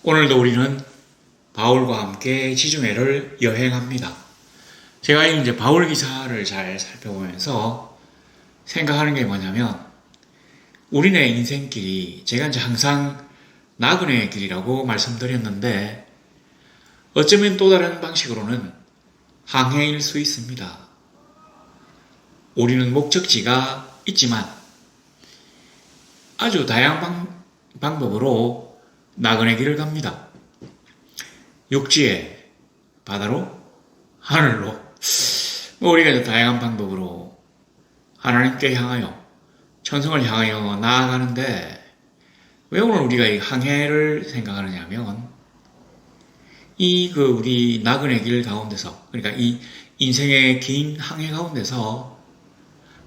오늘도 우리는 바울과 함께 지중해를 여행합니다. 제가 이제 바울 기사를 잘 살펴보면서 생각하는 게 뭐냐면, 우리네 인생길이 제가 이제 항상 나그네의 길이라고 말씀드렸는데, 어쩌면 또 다른 방식으로는 항해일 수 있습니다. 우리는 목적지가 있지만 아주 다양한 방법으로 나그네 길을 갑니다. 육지에, 바다로, 하늘로, 우리가 이제 다양한 방법으로 하나님께 향하여, 천성을 향하여 나아가는데, 왜 오늘 우리가 이 항해를 생각하느냐 하면, 우리 나그네 길 가운데서, 그러니까 이 인생의 긴 항해 가운데서,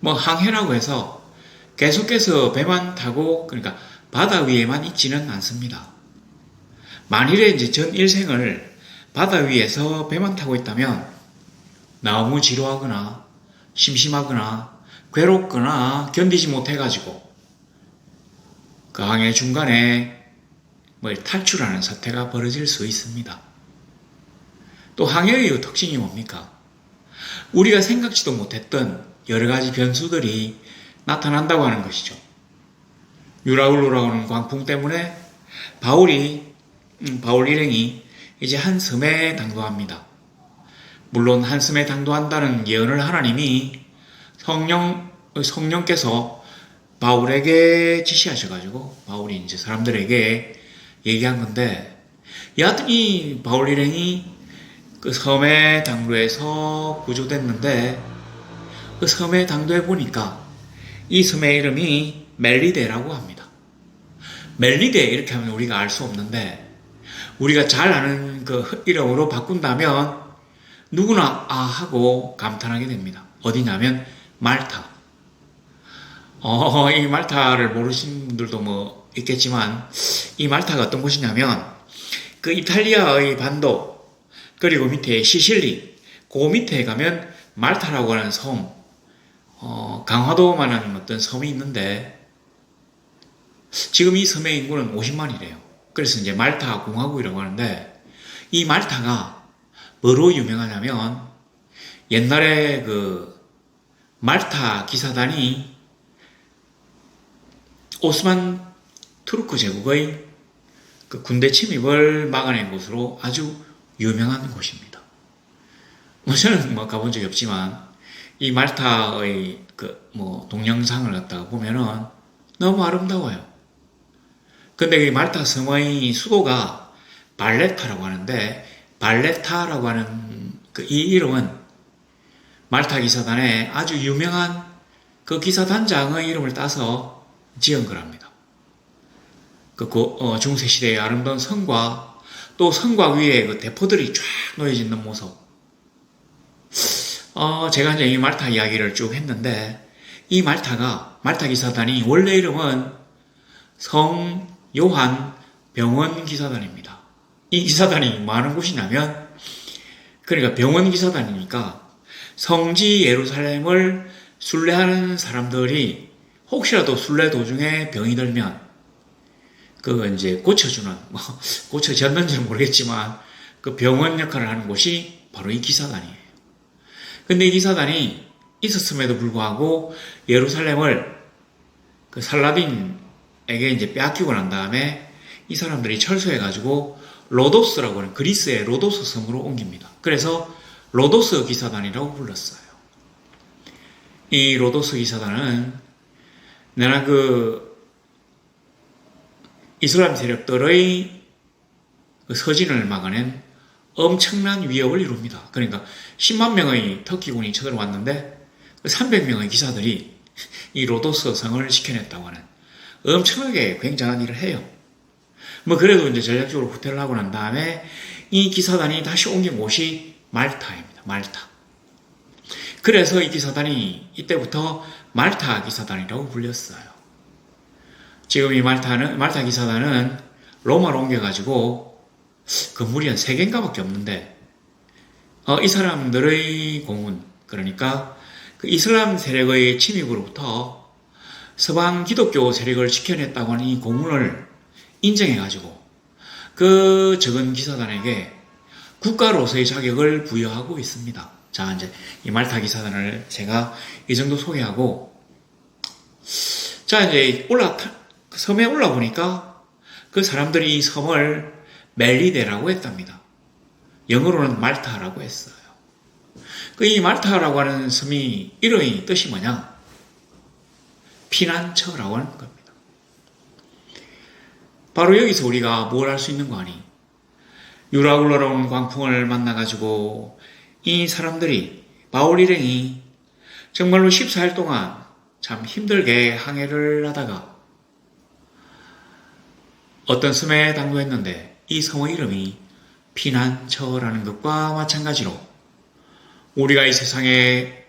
항해라고 해서 계속해서 배만 타고, 그러니까 바다 위에만 있지는 않습니다. 만일에 이제 전 일생을 바다 위에서 배만 타고 있다면 너무 지루하거나 심심하거나 괴롭거나 견디지 못해가지고 그 항해 중간에 탈출하는 사태가 벌어질 수 있습니다. 또 항해의 특징이 뭡니까? 우리가 생각지도 못했던 여러 가지 변수들이 나타난다고 하는 것이죠. 유라굴로라고 하는 광풍 때문에 바울 일행이 이제 한 섬에 당도합니다. 물론 한 섬에 당도한다는 예언을 하나님이 성령께서 바울에게 지시하셔가지고 바울이 이제 사람들에게 얘기한 건데, 여하튼 이 바울 일행이 그 섬의 당도에서 구조됐는데, 그 섬에 당도해 보니까 이 섬의 이름이 멜리데라고 합니다. 멜리데 이렇게 하면 우리가 알 수 없는데, 우리가 잘 아는 그 이름으로 바꾼다면 누구나 아 하고 감탄하게 됩니다. 어디냐면 말타. 이 말타를 모르시는 분들도 있겠지만, 이 말타가 어떤 곳이냐면 그 이탈리아의 반도, 그리고 밑에 시실리, 그 밑에 가면 말타라고 하는 섬, 강화도만한 어떤 섬이 있는데, 지금 이 섬의 인구는 50만이래요. 그래서 이제 말타 공화국이라고 하는데, 이 말타가 뭐로 유명하냐면, 옛날에 그 말타 기사단이 오스만 투르크 제국의 그 군대 침입을 막아낸 곳으로 아주 유명한 곳입니다. 저는 가본 적이 없지만 이 말타의 동영상을 갖다가 보면은 너무 아름다워요. 근데 이 말타 섬의 수도가 발레타라고 하는데, 발레타라고 하는 이 이름은 말타 기사단의 아주 유명한 그 기사단장의 이름을 따서 지은 거랍니다. 중세시대의 아름다운 성과, 또 성과 위에 그 대포들이 쫙 놓여져 있는 모습. 제가 이제 이 말타 이야기를 쭉 했는데, 이 말타 기사단이 원래 이름은 성 요한 병원 기사단입니다. 이 기사단이 뭐 하는 곳이냐면, 그러니까 병원 기사단이니까 성지 예루살렘을 순례하는 사람들이 혹시라도 순례 도중에 병이 들면 그거 이제 고쳐주는, 고쳐졌는지는 모르겠지만 그 병원 역할을 하는 곳이 바로 이 기사단이에요. 근데 이 기사단이 있었음에도 불구하고 예루살렘을 그 살라딘에게 이제 빼앗기고 난 다음에 이 사람들이 철수해가지고 로도스라고 하는 그리스의 로도스 섬으로 옮깁니다. 그래서 로도스 기사단이라고 불렀어요. 이 로도스 기사단은 내가 이슬람 세력들의 서진을 막아낸 엄청난 위협을 이룹니다. 그러니까 10만 명의 터키군이 쳐들어왔는데 300명의 기사들이 이 로도스 성을 지켜냈다고 하는 엄청나게 굉장한 일을 해요. 그래도 이제 전략적으로 후퇴를 하고 난 다음에 이 기사단이 다시 옮긴 곳이 말타입니다. 말타. 그래서 이 기사단이 이때부터 말타 기사단이라고 불렸어요. 지금 이 말타 기사단은 로마로 옮겨가지고 건물이 한 3개인가 밖에 없는데, 이 사람들의 고문, 그러니까 그 이슬람 세력의 침입으로부터 서방 기독교 세력을 지켜냈다고 하는 이 고문을 인정해가지고 그 적은 기사단에게 국가로서의 자격을 부여하고 있습니다. 자, 이제 이 말타 기사단을 제가 이 정도 소개하고, 자, 이제 섬에 올라보니까 그 사람들이 이 섬을 멜리데라고 했답니다. 영어로는 말타라고 했어요. 그 이 말타라고 하는 섬이 이름의 뜻이 뭐냐? 피난처라고 하는 겁니다. 바로 여기서 우리가 뭘 할 수 있는 거 아니? 유라굴로라는 광풍을 만나가지고 이 사람들이 바울 일행이 정말로 14일 동안 참 힘들게 항해를 하다가 어떤 섬에 당도했는데 이 섬의 이름이 피난처라는 것과 마찬가지로 우리가 이 세상에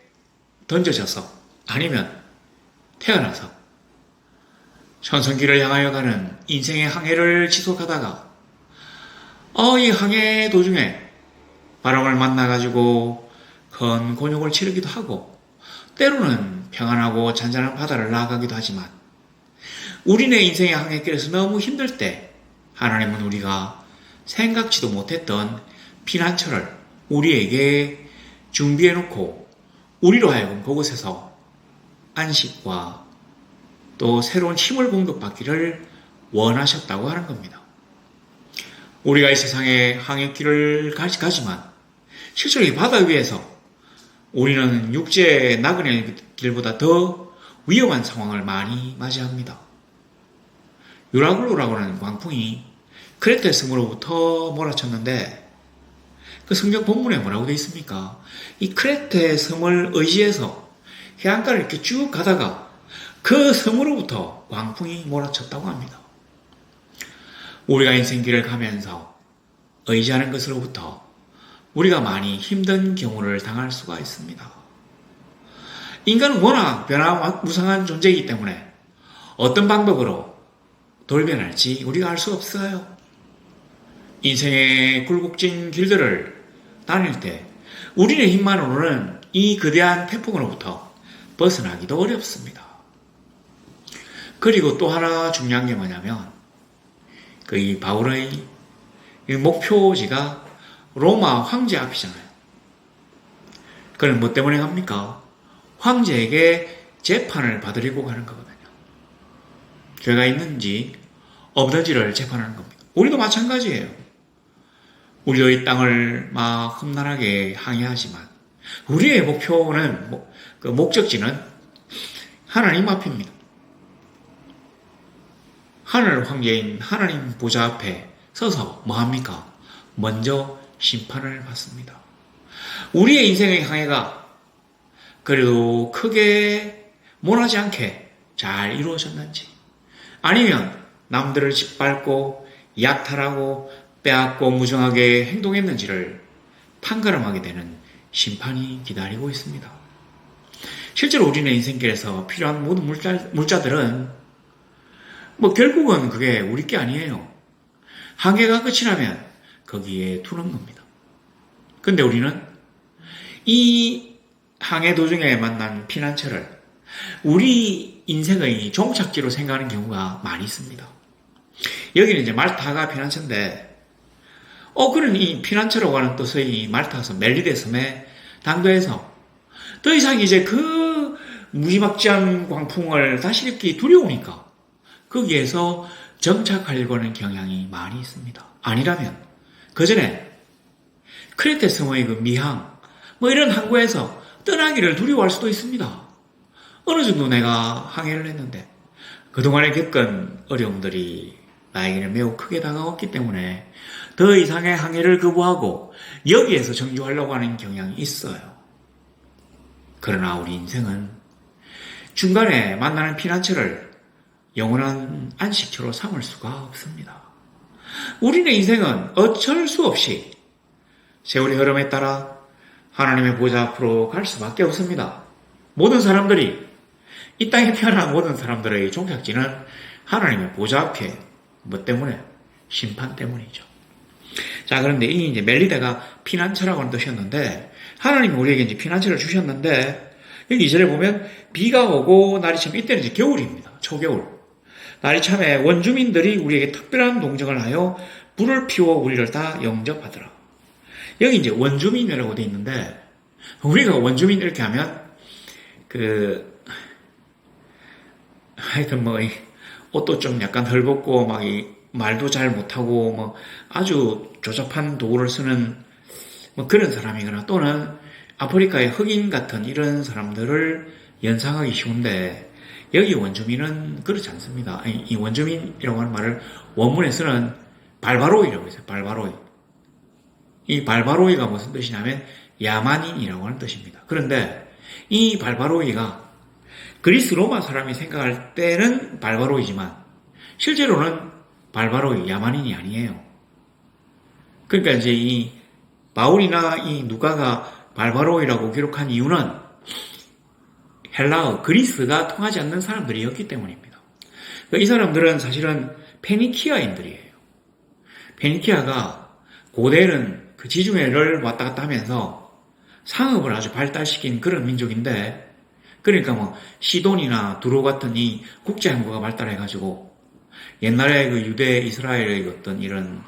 던져져서 아니면 태어나서 천성길을 향하여 가는 인생의 항해를 지속하다가 이 항해 도중에 바람을 만나가지고 큰 곤욕을 치르기도 하고 때로는 평안하고 잔잔한 바다를 나아가기도 하지만 우리네 인생의 항해길에서 너무 힘들 때 하나님은 우리가 생각지도 못했던 피난처를 우리에게 준비해놓고 우리로 하여금 그곳에서 안식과 또 새로운 힘을 공급받기를 원하셨다고 하는 겁니다. 우리가 이 세상에 항해길을 가지만 실제로 이 바다 위에서 우리는 육지의 나그네 길보다 더 위험한 상황을 많이 맞이합니다. 유라굴로라고 하는 광풍이 크레테 섬으로부터 몰아쳤는데 그 성경 본문에 뭐라고 되어 있습니까? 이 크레테 섬을 의지해서 해안가를 이렇게 쭉 가다가 그 섬으로부터 광풍이 몰아쳤다고 합니다. 우리가 인생길을 가면서 의지하는 것으로부터 우리가 많이 힘든 경우를 당할 수가 있습니다. 인간은 워낙 변화무쌍한 존재이기 때문에 어떤 방법으로 돌변할지 우리가 알 수 없어요. 인생의 굴곡진 길들을 다닐 때 우리의 힘만으로는 이 거대한 태풍으로부터 벗어나기도 어렵습니다. 그리고 또 하나 중요한 게 뭐냐면 이 바울의 목표지가 로마 황제 앞이잖아요. 그는 뭐 때문에 갑니까? 황제에게 재판을 받으려고 가는 거거든요. 죄가 있는지 없는지를 재판하는 겁니다. 우리도 마찬가지예요. 우리도 이 땅을 막 험난하게 항해하지만 우리의 목표는 그 목적지는 하나님 앞입니다. 하늘 황제인 하나님 보좌 앞에 서서 뭐합니까? 먼저 심판을 받습니다. 우리의 인생의 항해가 그래도 크게 모나지 않게 잘 이루어졌는지 아니면 남들을 짓밟고 약탈하고 빼앗고 무정하게 행동했는지를 판가름하게 되는 심판이 기다리고 있습니다. 실제로 우리는 인생길에서 필요한 모든 물자들은 결국은 그게 우리 게 아니에요. 항해가 끝이 나면 거기에 두는 겁니다. 근데 우리는 이 항해 도중에 만난 피난처를 우리 인생의 종착지로 생각하는 경우가 많이 있습니다. 여기는 이제 말타가 피난처인데 그런 이 피난처라고 하는 뜻의 말타서 멜리데 섬에 당도해서 더 이상 이제 그 무지막지한 광풍을 다시 이렇게 두려우니까 거기에서 정착하려고 하는 경향이 많이 있습니다. 아니라면 그 전에 크레테 섬의 그 미항 이런 항구에서 떠나기를 두려워할 수도 있습니다. 어느 정도 내가 항해를 했는데 그동안에 겪은 어려움들이 나에게는 매우 크게 다가왔기 때문에 더 이상의 항해를 거부하고 여기에서 정주하려고 하는 경향이 있어요. 그러나 우리 인생은 중간에 만나는 피난처를 영원한 안식처로 삼을 수가 없습니다. 우리의 인생은 어쩔 수 없이 세월의 흐름에 따라 하나님의 보좌 앞으로 갈 수밖에 없습니다. 모든 사람들이 이 땅에 태어난 모든 사람들의 종착지는 하나님의 보좌 앞에 뭐 때문에? 심판 때문이죠. 자, 그런데 이 이제 멜리데가 피난처라고 하는 뜻이었는데 하나님이 우리에게 이제 피난처를 주셨는데 여기 2절에 보면 비가 오고 날이 참 이때는 이제 겨울입니다. 초겨울. 날이 참에 원주민들이 우리에게 특별한 동정을 하여 불을 피워 우리를 다 영접하더라. 여기 이제 원주민이라고 돼 있는데, 우리가 원주민 이렇게 하면, 하여튼 옷도 좀 약간 헐벗고, 말도 잘 못하고, 아주 조잡한 도구를 쓰는, 그런 사람이거나, 또는 아프리카의 흑인 같은 이런 사람들을 연상하기 쉬운데, 여기 원주민은 그렇지 않습니다. 이 원주민이라고 하는 말을 원문에서는 발바로이라고 했어요. 발바로이. 이 발바로이가 무슨 뜻이냐면 야만인이라고 하는 뜻입니다. 그런데 이 발바로이가 그리스 로마 사람이 생각할 때는 발바로이지만 실제로는 발바로이, 야만인이 아니에요. 그러니까 이제 이 바울이나 이 누가가 발바로이라고 기록한 이유는 헬라어, 그리스가 통하지 않는 사람들이었기 때문입니다. 이 사람들은 사실은 페니키아인들이에요. 페니키아가 고대는 그 지중해를 왔다 갔다 하면서 상업을 아주 발달시킨 그런 민족인데, 그러니까 시돈이나 두로 같은 이 국제항구가 발달해가지고 옛날에 그 유대 이스라엘의 어떤 이런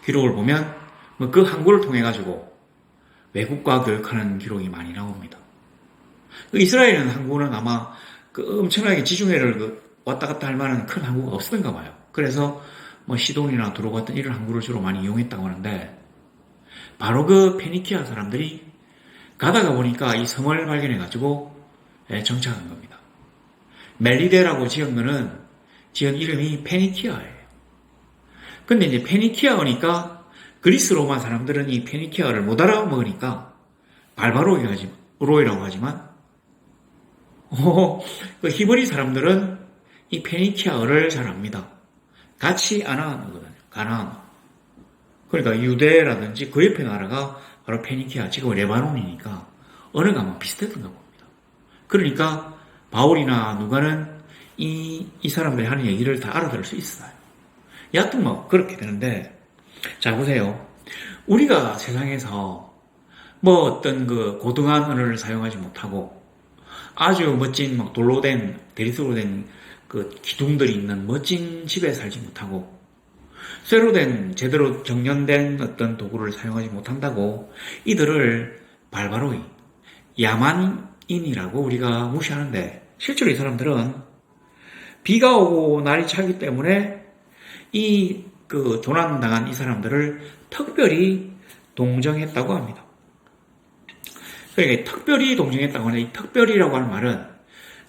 기록을 보면 그 항구를 통해가지고 외국과 교역하는 기록이 많이 나옵니다. 이스라엘 항구는 아마 엄청나게 지중해를 왔다 갔다 할 만한 큰 항구가 없었던가 봐요. 그래서 시돈이나 두로 같은 이런 항구를 주로 많이 이용했다고 하는데, 바로 그 페니키아 사람들이 가다가 보니까 이 섬을 발견해가지고 정착한 겁니다. 멜리데라고 지은 이름이 페니키아예요. 근데 이제 페니키아어니까 그리스 로마 사람들은 이 페니키아어를 못 알아먹으니까 발바로이라고 하지만 그 히브리 사람들은 이 페니키아어를 잘 압니다. 같이 아나안어거든요. 가나안. 그러니까 유대라든지 그 옆에 나라가 바로 페니키아, 지금 레바논이니까 언어가 비슷했던가 봅니다. 그러니까 바울이나 누가는 이 사람들이 하는 얘기를 다 알아들을 수 있어요. 여하튼 그렇게 되는데, 자 보세요. 우리가 세상에서 어떤 고등한 언어를 사용하지 못하고 아주 멋진 돌로 된 대리석으로 된 기둥들이 있는 멋진 집에 살지 못하고 쇠로 된 제대로 정련된 어떤 도구를 사용하지 못한다고 이들을 발바로이, 야만인이라고 우리가 무시하는데, 실제로 이 사람들은 비가 오고 날이 차기 때문에 이 조난당한 이 사람들을 특별히 동정했다고 합니다. 그러니까 특별히 동정했다고 하는 이 특별히라고 하는 말은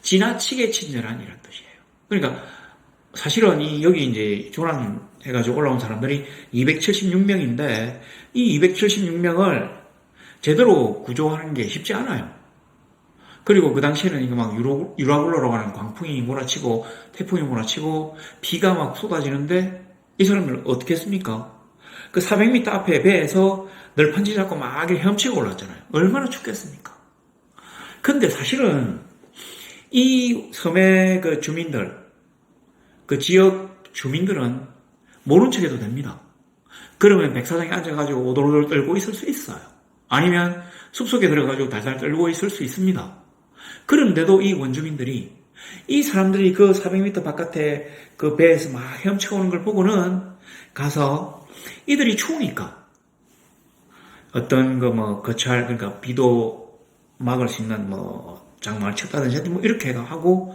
지나치게 친절한이라는 뜻이에요. 그러니까 사실은 여기 이제 조난해가지고 올라온 사람들이 276명인데 이 276명을 제대로 구조하는 게 쉽지 않아요. 그리고 그 당시에는 이거 유라굴로라고 하는 광풍이 몰아치고 태풍이 몰아치고 비가 쏟아지는데 이 사람들은 어떻게 했습니까? 그 400m 앞에 배에서 널판지 잡고 막 헤엄치고 올랐잖아요. 얼마나 춥겠습니까? 근데 사실은 이 섬의 주민들, 지역 주민들은 모른 척 해도 됩니다. 그러면 백사장에 앉아가지고 오돌오돌 떨고 있을 수 있어요. 아니면 숲속에 들어가지고 달달 떨고 있을 수 있습니다. 그런데도 이 원주민들이 이 사람들이 400m 바깥에 배에서 막 헤엄쳐 오는 걸 보고는 가서 이들이 추우니까 어떤 거철, 그러니까 비도 막을 수 있는 장막을 쳤다든지 이렇게 하고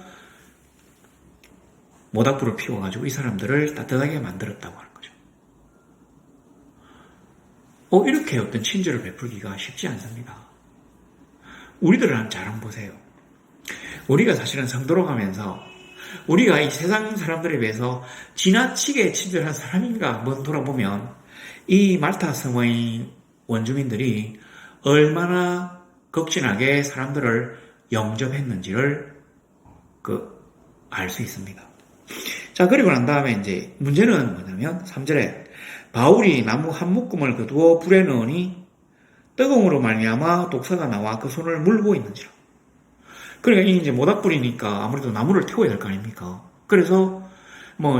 모닥불을 피워가지고 이 사람들을 따뜻하게 만들었다고 하는 거죠. 이렇게 어떤 친절을 베풀기가 쉽지 않습니다. 우리들을 잘 한번 보세요. 우리가 사실은 성도로 가면서 우리가 이 세상 사람들에 비해서 지나치게 친절한 사람인가 한번 돌아보면 이 말타 섬의 원주민들이 얼마나 극진하게 사람들을 영접했는지를 알 수 있습니다. 자, 그리고 난 다음에 이제 문제는 뭐냐면 3절에 바울이 나무 한 묶음을 거두어 불에 넣으니 뜨거움으로 말미암아 독사가 나와 그 손을 물고 있는지라. 그러니까 이제 모닥불이니까 아무래도 나무를 태워야 될 거 아닙니까? 그래서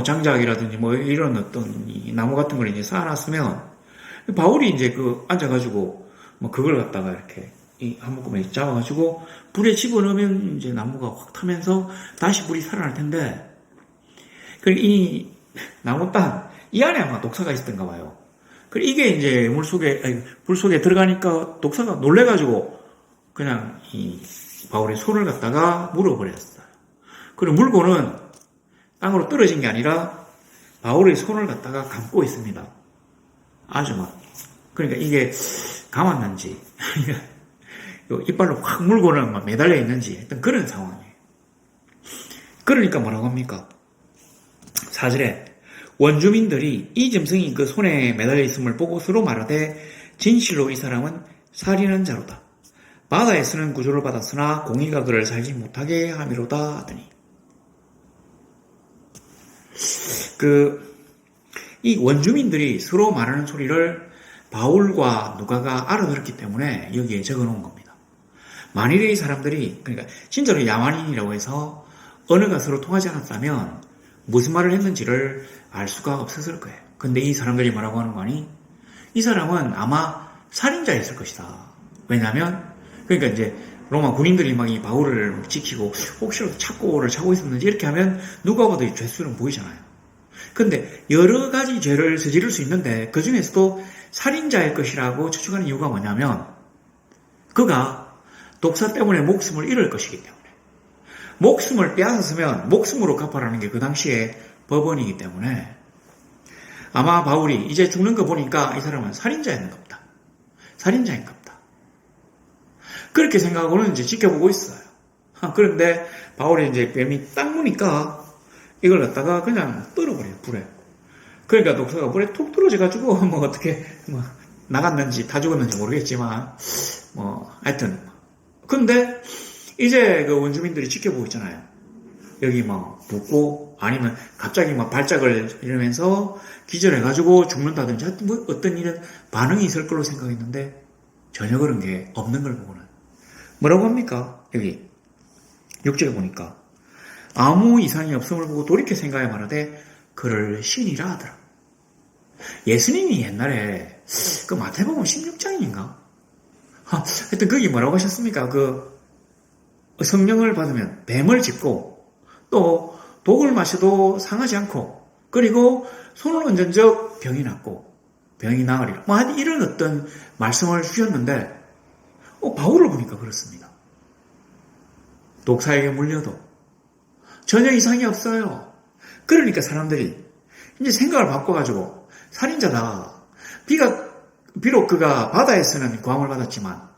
장작이라든지 이런 어떤 이 나무 같은 걸 이제 쌓아놨으면 바울이 이제 앉아가지고 그걸 갖다가 이렇게 이 한 묶음에 잡아가지고 불에 집어넣으면 이제 나무가 확 타면서 다시 불이 살아날 텐데, 이 나무단 이 안에 아마 독사가 있었던가 봐요. 그리고 이게 이제 불 속에 들어가니까 독사가 놀래가지고 그냥 이 바울의 손을 갖다가 물어버렸어요. 그리고 물고는 땅으로 떨어진 게 아니라 바울의 손을 갖다가 감고 있습니다. 아주 막. 그러니까 이게 감았는지, 이빨로 확 물고는 막 매달려 있는지 했던 그런 상황이에요. 그러니까 뭐라고 합니까? 4절에 원주민들이 이 짐승이 그 손에 매달려 있음을 보고 서로 말하되 진실로 이 사람은 살인한 자로다. 바다에서는 구조를 받았으나 공의가 그를 살지 못하게 함이로다 하더니 이 원주민들이 서로 말하는 소리를 바울과 누가가 알아들었기 때문에 여기에 적어 놓은 겁니다. 만일에 이 사람들이 그러니까 진짜로 야만인이라고 해서 언어가 서로 통하지 않았다면 무슨 말을 했는지를 알 수가 없었을 거예요. 근데 이 사람들이 뭐라고 하는 거 아니? 이 사람은 아마 살인자였을 것이다. 왜냐하면 그러니까 이제 로마 군인들이 막 이 바울을 지키고 혹시라도 착고를 차고 있었는지 이렇게 하면 누가 봐도 이 죄수는 보이잖아요. 근데 여러 가지 죄를 저지를 수 있는데 그 중에서도 살인자일 것이라고 추측하는 이유가 뭐냐면 그가 독사 때문에 목숨을 잃을 것이기 때문에 목숨을 빼앗았으면 목숨으로 갚아라는 게 그 당시에 법원이기 때문에 아마 바울이 이제 죽는 거 보니까 이 사람은 살인자인가 보다. 살인자인가 보다. 그렇게 생각하고는 이제 지켜보고 있어요. 그런데 바울이 이제 뱀이 딱 무니까 이걸 갖다가 그냥 떨어버려요, 불에. 그러니까 독사가 불에 툭 떨어져가지고 뭐 어떻게 나갔는지 다 죽었는지 모르겠지만 하여튼 근데 이제 그 원주민들이 지켜보고 있잖아요. 여기 막 붓고 아니면 갑자기 막 발작을 이러면서 기절해가지고 죽는다든지 하여튼 뭐 어떤 이런 반응이 있을 걸로 생각했는데 전혀 그런 게 없는 걸 보고는 뭐라고 합니까? 여기 6절에 보니까 아무 이상이 없음을 보고 돌이켜 생각해 말하되 그를 신이라 하더라. 예수님이 옛날에 그 마태복음 16장인가? 하여튼 거기 뭐라고 하셨습니까? 그 성령을 받으면 뱀을 짚고 또 독을 마셔도 상하지 않고 그리고 손을 얹은 적 병이 낫고 병이 나으리라. 뭐 이런 어떤 말씀을 주셨는데 바울을 보니까 그렇습니다. 독사에게 물려도 전혀 이상이 없어요. 그러니까 사람들이 이제 생각을 바꿔가지고 살인자다. 비록 그가 바다에서는 구함을 받았지만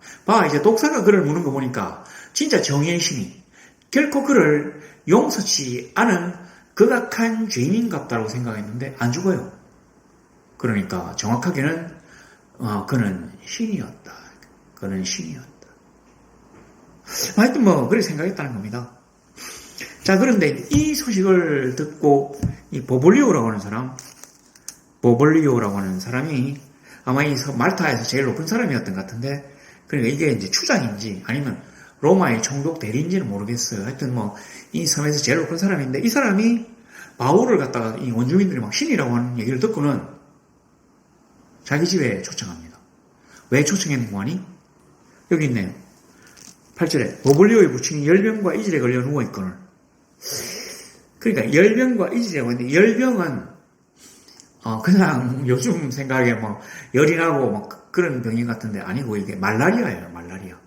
이제 독사가 그를 무는 거 보니까 진짜 정의의 신이 결코 그를 용서치 않은 극악한 죄인인 같다고 생각했는데 안 죽어요. 그러니까 정확하게는 그는 신이었다. 그는 신이었다. 하여튼 그렇게 생각했다는 겁니다. 자, 그런데 이 소식을 듣고 이 보볼리오라고 하는 사람이 아마 이 말타에서 제일 높은 사람이었던 것 같은데 그러니까 이게 이제 추장인지 아니면 로마의 총독 대리인지는 모르겠어요. 하여튼 이 섬에서 제일 높은 사람인데 이 사람이 바울을 갖다가 이 원주민들이 막 신이라고 하는 얘기를 듣고는 자기 집에 초청합니다. 왜 초청했는고 하니? 여기 있네요. 8절에 보볼리오의 부친이 열병과 이질에 걸려 누워있거늘. 그러니까 열병과 이질이라고 했는데 열병은 그냥 요즘 생각에 열이 나고 그런 병인 같은데 아니고 이게 말라리아예요. 말라리아.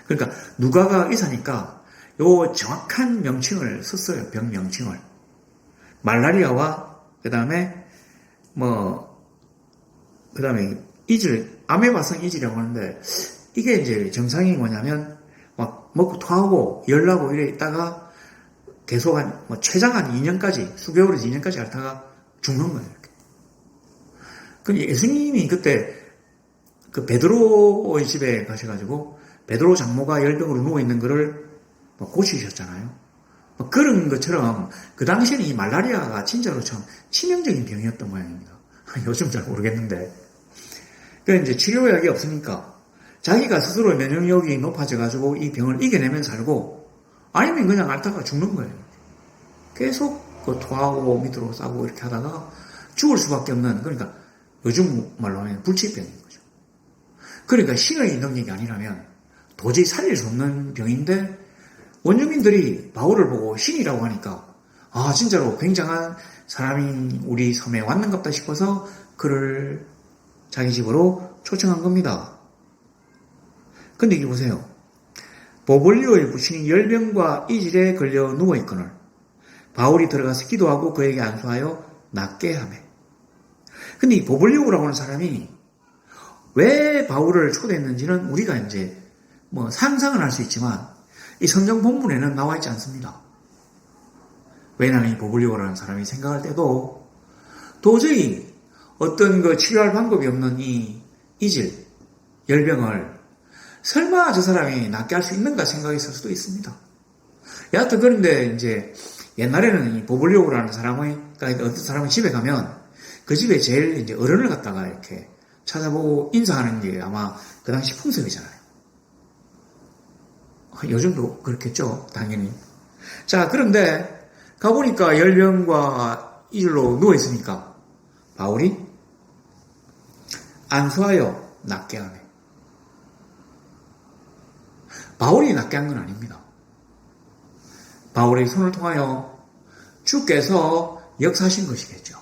그러니까 누가가 의사니까 요 정확한 명칭을 썼어요. 병 명칭을. 말라리아와 그다음에 이질, 아메바성 이질이라고 하는데 이게 이제 정상이 뭐냐면 먹고 토하고 열나고 이래 있다가 계속 최장 한 2년까지 수개월에서 2년까지 앓다가 죽는 거예요. 이렇게. 근데 예수님이 그때 그 베드로의 집에 가셔가지고 베드로 장모가 열병으로 누워있는 거를 고치셨잖아요. 그런 것처럼 그 당시에는 이 말라리아가 진짜로 참 치명적인 병이었던 모양입니다. 요즘 잘 모르겠는데. 그래서 이제 치료약이 없으니까 자기가 스스로 면역력이 높아져가지고 이 병을 이겨내면 살고 아니면 그냥 앓다가 죽는 거예요. 계속 토하고 밑으로 싸고 이렇게 하다가 죽을 수밖에 없는 그러니까 요즘 말로 하면 불치병인 거죠. 그러니까 신의 능력이 아니라면 도저히 살릴 수 없는 병인데 원주민들이 바울을 보고 신이라고 하니까 진짜로 굉장한 사람이 우리 섬에 왔는갑다 싶어서 그를 자기 집으로 초청한 겁니다. 근데 이게 보세요. 보블리오의 부친이 열병과 이질에 걸려 누워있거늘 바울이 들어가서 기도하고 그에게 안수하여 낫게 하며. 근데 이 보블리오라고 하는 사람이 왜 바울을 초대했는지는 우리가 이제 상상은 할 수 있지만 이 성경 본문에는 나와 있지 않습니다. 왜냐하면 이 보블리오라는 사람이 생각할 때도 도저히 어떤 치료할 방법이 없는 이 이질, 열병을 설마 저 사람이 낫게 할 수 있는가 생각했을 수도 있습니다. 여하튼 그런데 이제 옛날에는 이 보블리오라는 그러니까 어떤 사람의 집에 가면 그 집에 제일 이제 어른을 갖다가 이렇게 찾아보고 인사하는 게 아마 그 당시 풍습이잖아요. 요즘도 그렇겠죠, 당연히. 자, 그런데 가보니까 열병과 이질로 누워있으니까 바울이 안수하여 낫게 하네. 바울이 낫게 한 건 아닙니다. 바울의 손을 통하여 주께서 역사하신 것이겠죠.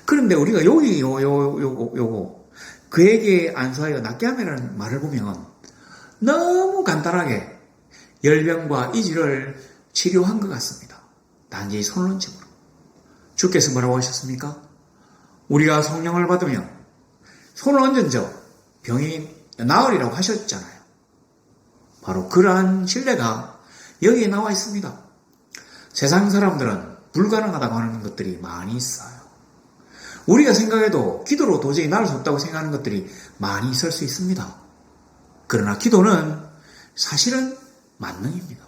그런데 우리가 여기 요거 그에게 안수하여 낫게 하매라는 말을 보면 너무 간단하게 열병과 이질을 치료한 것 같습니다. 단지 손을 얹음으로. 주께서 뭐라고 하셨습니까? 우리가 성령을 받으면 손을 얹은 저 병이 나으리라고 하셨잖아요. 바로 그러한 신뢰가 여기에 나와 있습니다. 세상 사람들은 불가능하다고 하는 것들이 많이 있어요. 우리가 생각해도 기도로 도저히 나을 수 없다고 생각하는 것들이 많이 있을 수 있습니다. 그러나 기도는 사실은 만능입니다.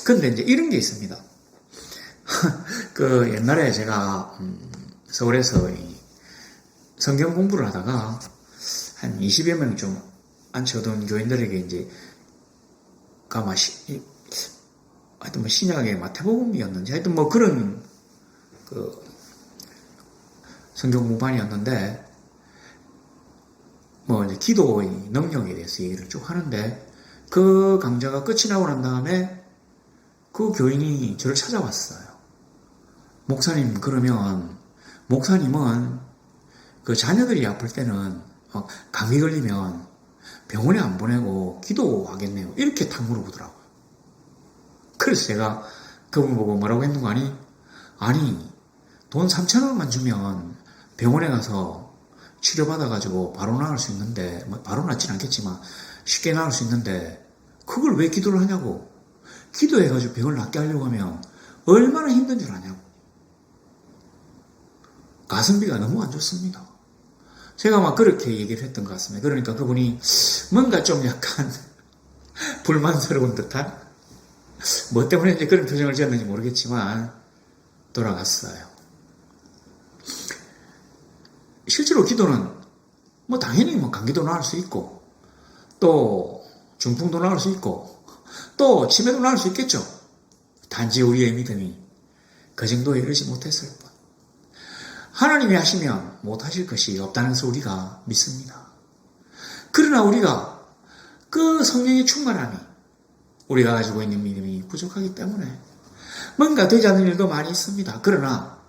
그런데 이제 이런 게 있습니다. 옛날에 제가 서울에서 성경 공부를 하다가 한 20여 명 좀 앉혀둔 교인들에게 이제 하여튼 신약의 마태복음이었는지 하여튼 그런 성경 공부반이었는데 이제 기도의 능력에 대해서 얘기를 쭉 하는데 그 강좌가 끝이 나고 난 다음에 그 교인이 저를 찾아왔어요. 목사님, 그러면 목사님은 그 자녀들이 아플 때는 감기 걸리면 병원에 안 보내고 기도하겠네요. 이렇게 탁 물어보더라고요. 그래서 제가 그분 보고 뭐라고 했는가 아니 돈 3,000원만 주면 병원에 가서 치료받아가지고 바로 나을 수 있는데, 바로 낫진 않겠지만 쉽게 나을 수 있는데 그걸 왜 기도를 하냐고. 기도해가지고 병을 낫게 하려고 하면 얼마나 힘든 줄 아냐고. 가성비가 너무 안 좋습니다. 제가 막 그렇게 얘기를 했던 것 같습니다. 그러니까 그분이 뭔가 좀 약간 불만스러운 듯한, 뭐 때문에 이제 그런 표정을 지었는지 모르겠지만 돌아갔어요. 실제로 기도는 당연히 감기도 나을 수 있고 또 중풍도 나을 수 있고 또 치매도 나을 수 있겠죠. 단지 우리의 믿음이 그 정도에 이르지 못했을 뿐. 하나님이 하시면 못하실 것이 없다는 것을 우리가 믿습니다. 그러나 우리가 그 성령의 충만함이 우리가 가지고 있는 믿음이 부족하기 때문에 뭔가 되지 않는 일도 많이 있습니다. 그러나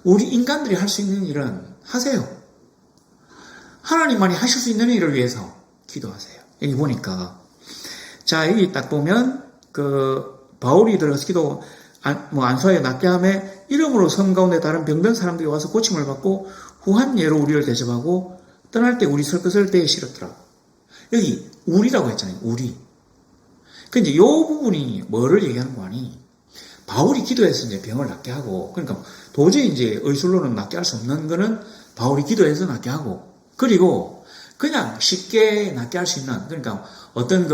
우리 인간들이 할 수 있는 일은 하세요. 하나님만이 하실 수 있는 일을 위해서 기도하세요. 여기 보니까 여기 딱 보면 바울이 들어가서 안수하여 낫게 하며 이름으로 섬 가운데 다른 병든 사람들이 와서 고침을 받고 후한 예로 우리를 대접하고 떠날 때 우리 설 것을 배에 실었더라. 여기 우리라고 했잖아요. 우리. 근데 이 부분이 뭐를 얘기하는 거 아니? 바울이 기도해서 이제 병을 낫게 하고, 그러니까 도저히 이제 의술로는 낫게 할 수 없는 거는 바울이 기도해서 낫게 하고, 그리고 그냥 쉽게 낫게 할 수 있는, 그러니까 어떤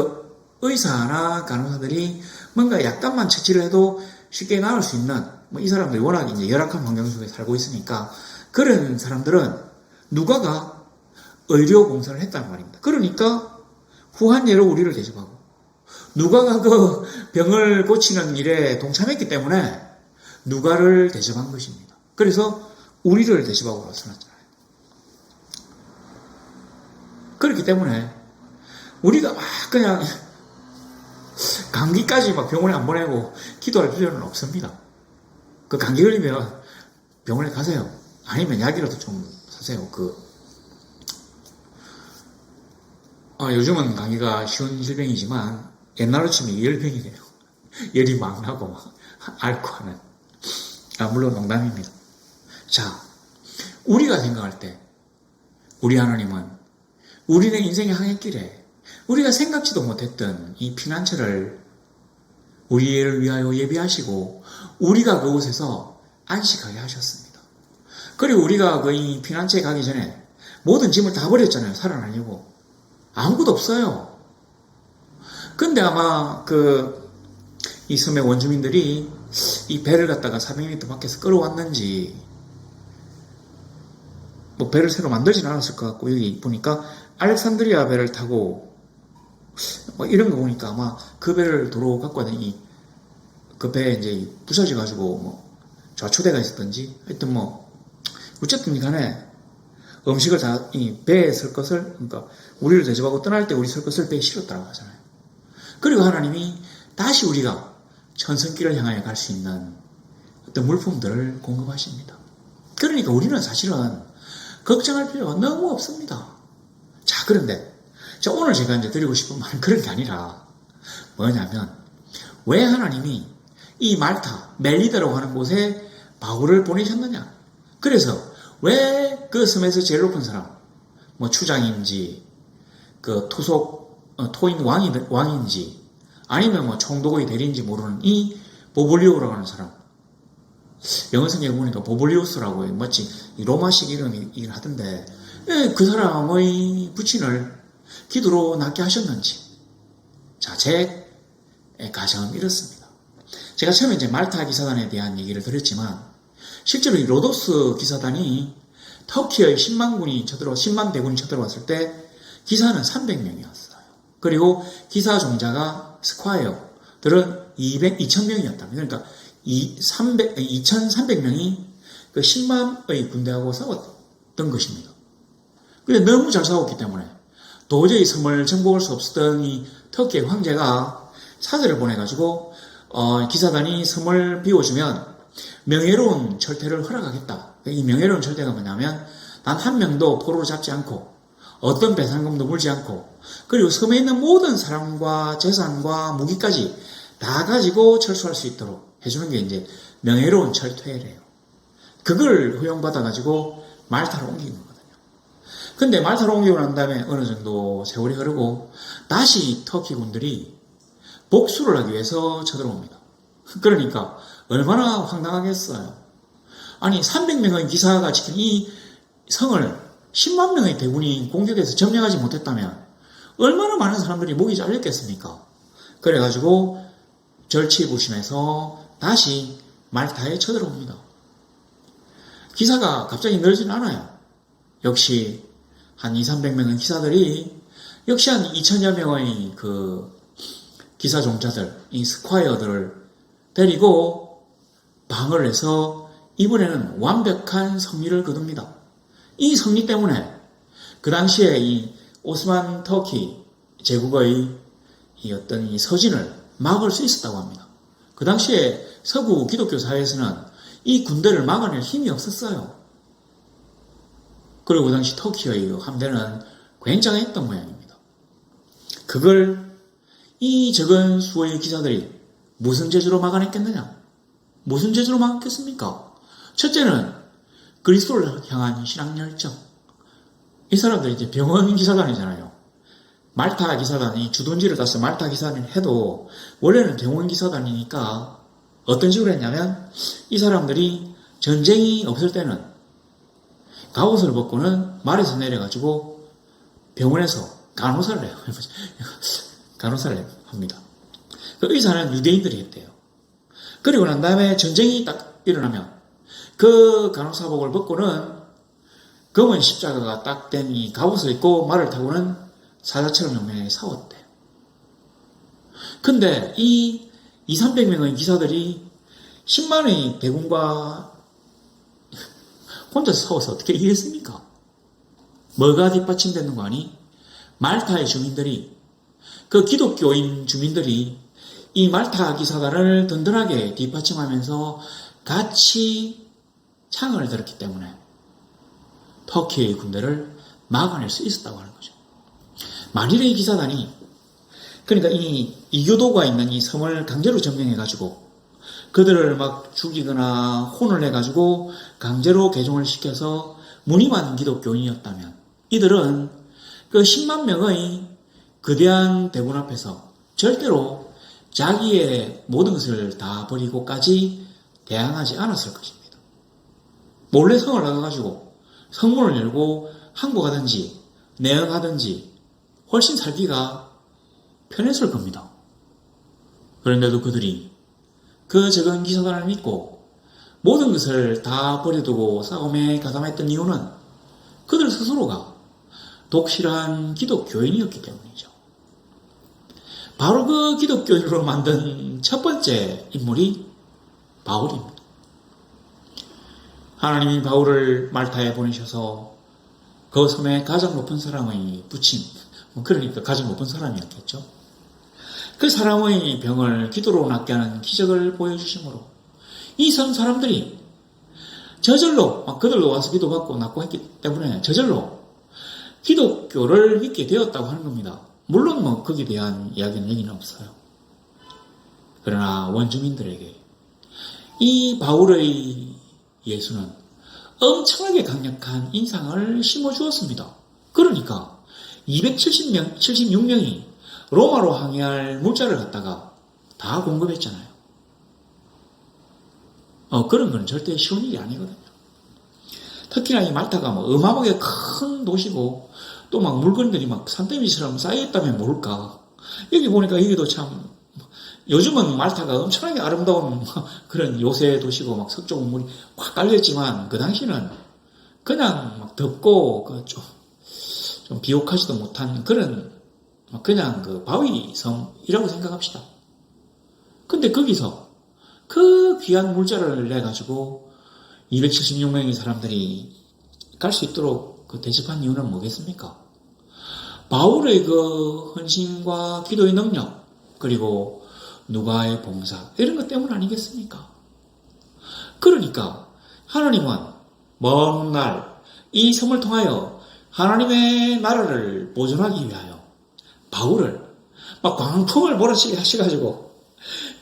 의사나 간호사들이 뭔가 약간만 처치를 해도 쉽게 나을 수 있는, 이 사람들이 워낙 이제 열악한 환경 속에 살고 있으니까 그런 사람들은 누가가 의료 봉사를 했단 말입니다. 그러니까 후한 예로 우리를 대접하고, 누가가 그 병을 고치는 일에 동참했기 때문에 누가를 대접한 것입니다. 그래서 우리를 대접하고 써놨잖아요. 그렇기 때문에 우리가 막 그냥 감기까지 막 병원에 안 보내고 기도할 필요는 없습니다. 그 감기 걸리면 병원에 가세요. 아니면 약이라도 좀 사세요. 요즘은 감기가 쉬운 질병이지만 옛날로 치면 열병이네요. 열이 막 나고 막 앓고 하는. 물론 농담입니다. 자, 우리가 생각할 때 우리 하나님은 우리의 인생의 항해길에 우리가 생각지도 못했던 이 피난처를 우리를 위하여 예비하시고 우리가 그곳에서 안식하게 하셨습니다. 그리고 우리가 이 피난처에 가기 전에 모든 짐을 다 버렸잖아요. 살아나려고. 아무것도 없어요. 근데 아마 이 섬의 원주민들이 이 배를 갖다가 400m 밖에서 끌어왔는지 뭐 배를 새로 만들진 않았을 것 같고, 여기 보니까 알렉산드리아 배를 타고 뭐 이런 거 보니까 아마 그 배를 도로 갖고 왔더니 그 배에 이제 부서져가지고 뭐 좌초대가 있었던지 하여튼 뭐 어쨌든 간에 음식을 다 이 배에 쓸 것을, 그러니까 우리를 대접하고 떠날 때 우리 쓸 것을 배에 실었다고 하잖아요. 그리고 하나님이 다시 우리가 천성길을 향하여 갈 수 있는 어떤 물품들을 공급하십니다. 그러니까 우리는 사실은 걱정할 필요가 너무 없습니다. 자, 그런데 오늘 제가 이제 드리고 싶은 말은 그런 게 아니라 뭐냐면, 왜 하나님이 이 말타, 멜리다라고 하는 곳에 바울을 보내셨느냐? 그래서 왜 그 섬에서 제일 높은 사람, 뭐 추장인지 토인 왕인지 아니면 뭐 총독의 대리인지 모르는 이 보볼리오라고 하는 사람, 영어 성경에 보니까 보볼리우스라고 마치 로마식 이름이긴 하던데, 그 사람의 부친을 기도로 낫게 하셨는지. 자, 제 가정은 이렇습니다. 제가 처음에 이제 말타 기사단에 대한 얘기를 드렸지만, 실제로 이 로도스 기사단이 터키의 10만 대군이 쳐들어왔을 때 기사는 300명이었어요. 그리고 기사 종자가 스콰이어들은 2,000명이었답니다. 그러니까 2,300명이 그 10만의 군대하고 싸웠던 것입니다. 근데 너무 잘 싸웠기 때문에 도저히 섬을 정복할 수 없었던 이 터키의 황제가 사절을 보내가지고 기사단이 섬을 비워주면 명예로운 철퇴를 허락하겠다. 이 명예로운 철퇴가 뭐냐면, 단 한 명도 포로로 잡지 않고 어떤 배상금도 물지 않고, 그리고 섬에 있는 모든 사람과 재산과 무기까지 다 가지고 철수할 수 있도록 해주는 게 이제 명예로운 철퇴래요. 그걸 허용받아가지고 말타로 옮긴 거거든요. 근데 말타로 옮기고 난 다음에 어느 정도 세월이 흐르고 다시 터키 군들이 복수를 하기 위해서 쳐들어옵니다. 그러니까 얼마나 황당하겠어요. 아니 300명의 기사가 지킨 이 성을 10만 명의 대군이 공격해서 점령하지 못했다면 얼마나 많은 사람들이 목이 잘렸겠습니까? 그래가지고 절치부심해서 다시 말타에 쳐들어옵니다. 기사가 갑자기 늘지는 않아요. 역시 한 200~300명의 기사들이 역시 한 2,000여 명의 기사 종자들, 이 스콰이어들을 데리고 방어를 해서 이번에는 완벽한 승리를 거둡니다. 이 승리 때문에 그 당시에 이 오스만 터키 제국의 이 어떤 이 서진을 막을 수 있었다고 합니다. 그 당시에 서구 기독교 사회에서는 이 군대를 막아낼 힘이 없었어요. 그리고 그 당시 터키의 함대는 굉장했던 모양입니다. 그걸 이 적은 수의 기사들이 무슨 재주로 막아냈겠느냐? 무슨 재주로 막았겠습니까? 첫째는 그리스도를 향한 신앙열정. 이 사람들이 이제 병원 기사단이잖아요. 말타 기사단이 주둔지를 따서 말타 기사단을 해도 원래는 병원 기사단이니까 어떤 식으로 했냐면, 이 사람들이 전쟁이 없을 때는 갑옷을 벗고는 말에서 내려가지고 병원에서 간호사를 해요. 간호사를 합니다. 그 의사는 유대인들이 했대요. 그리고 난 다음에 전쟁이 딱 일어나면 그 간호사복을 벗고는 검은 십자가가 딱 된 이 갑옷을 입고 말을 타고는 사자처럼 용맹하게 싸웠대요. 근데 이 200~300명의 기사들이 10만의 대군과 혼자서 싸워서 어떻게 이겼습니까? 뭐가 뒷받침되는 거 아니? 말타의 주민들이, 그 기독교인 주민들이 이 말타 기사단을 든든하게 뒷받침하면서 같이 창을 들었기 때문에 터키의 군대를 막아낼 수 있었다고 하는 거죠. 만일에 이 기사단이, 그러니까 이 이교도가 있는 이 섬을 강제로 점령해가지고 그들을 막 죽이거나 혼을 내가지고 강제로 개종을 시켜서 무늬만 기독교인이었다면 이들은 그 10만 명의 거대한 대군 앞에서 절대로 자기의 모든 것을 다 버리고까지 대항하지 않았을 것입니다. 몰래 성을 나가가지고 성문을 열고 항복하든지 내응하든지 훨씬 살기가 편했을 겁니다. 그런데도 그들이 그 적은 기사단을 믿고 모든 것을 다 버려두고 싸움에 가담했던 이유는 그들 스스로가 독실한 기독교인이었기 때문이죠. 바로 그 기독교인으로 만든 첫 번째 인물이 바울입니다. 하나님이 바울을 말타에 보내셔서 그 섬의 가장 높은 사람의 부친, 그러니까 가장 높은 사람이었겠죠. 그 사람의 병을 기도로 낫게 하는 기적을 보여주심으로 이 섬 사람들이 저절로 그들도 와서 기도받고 낫고 했기 때문에 저절로 기독교를 믿게 되었다고 하는 겁니다. 물론 거기에 대한 이야기는 여기는 없어요. 그러나 원주민들에게 이 바울의 예수는 엄청나게 강력한 인상을 심어주었습니다. 그러니까 276명이 로마로 항해할 물자를 갖다가 다 공급했잖아요. 그런 건 절대 쉬운 일이 아니거든요. 특히나 이 말타가 어마어마하게 큰 도시고 또 물건들이 산더미처럼 쌓여있다면 모를까. 여기 보니까 여기도 참 요즘은 말타가 엄청나게 아름다운 그런 요새 도시고 석조 건물이 확 깔려있지만 그 당시는 그냥 덥고 좀 비옥하지도 못한 그런 그냥 그 바위 섬이라고 생각합시다. 근데 거기서 그 귀한 물자를 내가지고 276명의 사람들이 갈 수 있도록 대접한 이유는 뭐겠습니까? 바울의 그 헌신과 기도의 능력, 그리고 누가의 봉사, 이런 것 때문 아니겠습니까? 그러니까 하나님은 먼 날 이 섬을 통하여 하나님의 나라를 보존하기 위하여 바울을 광풍을 몰아치게 하셔가지고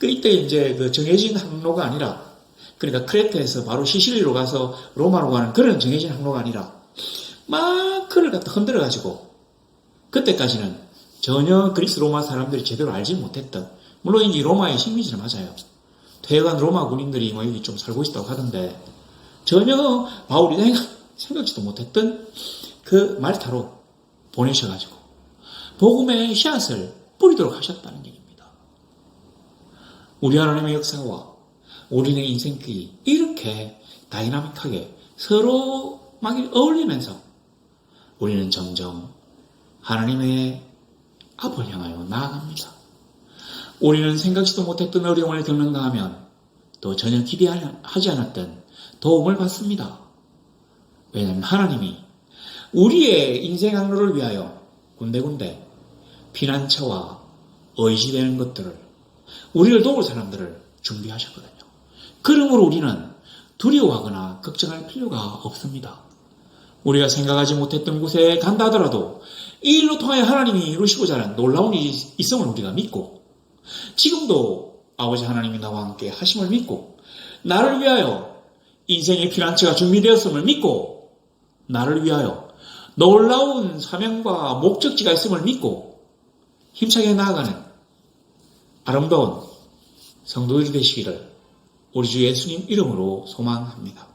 이때 이제 정해진 항로가 아니라, 그러니까 크레테에서 바로 시실리로 가서 로마로 가는 그런 정해진 항로가 아니라 그를 갖다 흔들어가지고 그때까지는 전혀 그리스 로마 사람들이 제대로 알지 못했던, 물론 이 로마의 식민지는 맞아요. 퇴역한 로마 군인들이 여기 좀 살고 있다고 하던데 전혀 바울이 생각지도 못했던 그 말타로 보내셔가지고 복음의 씨앗을 뿌리도록 하셨다는 얘기입니다. 우리 하나님의 역사와 우리의 인생길이 이렇게 다이나믹하게 서로 어울리면서 우리는 점점 하나님의 앞을 향하여 나아갑니다. 우리는 생각지도 못했던 어려움을 겪는가 하면 또 전혀 기대하지 않았던 도움을 받습니다. 왜냐하면 하나님이 우리의 인생 항로를 위하여 군데군데 피난처와 의지되는 것들을, 우리를 도울 사람들을 준비하셨거든요. 그러므로 우리는 두려워하거나 걱정할 필요가 없습니다. 우리가 생각하지 못했던 곳에 간다 하더라도 이 일로 통하여 하나님이 이루시고자 하는 놀라운 일이 있음을 우리가 믿고, 지금도 아버지 하나님이 나와 함께 하심을 믿고, 나를 위하여 인생의 피난처가 준비되었음을 믿고, 나를 위하여 놀라운 사명과 목적지가 있음을 믿고 힘차게 나아가는 아름다운 성도들이 되시기를 우리 주 예수님 이름으로 소망합니다.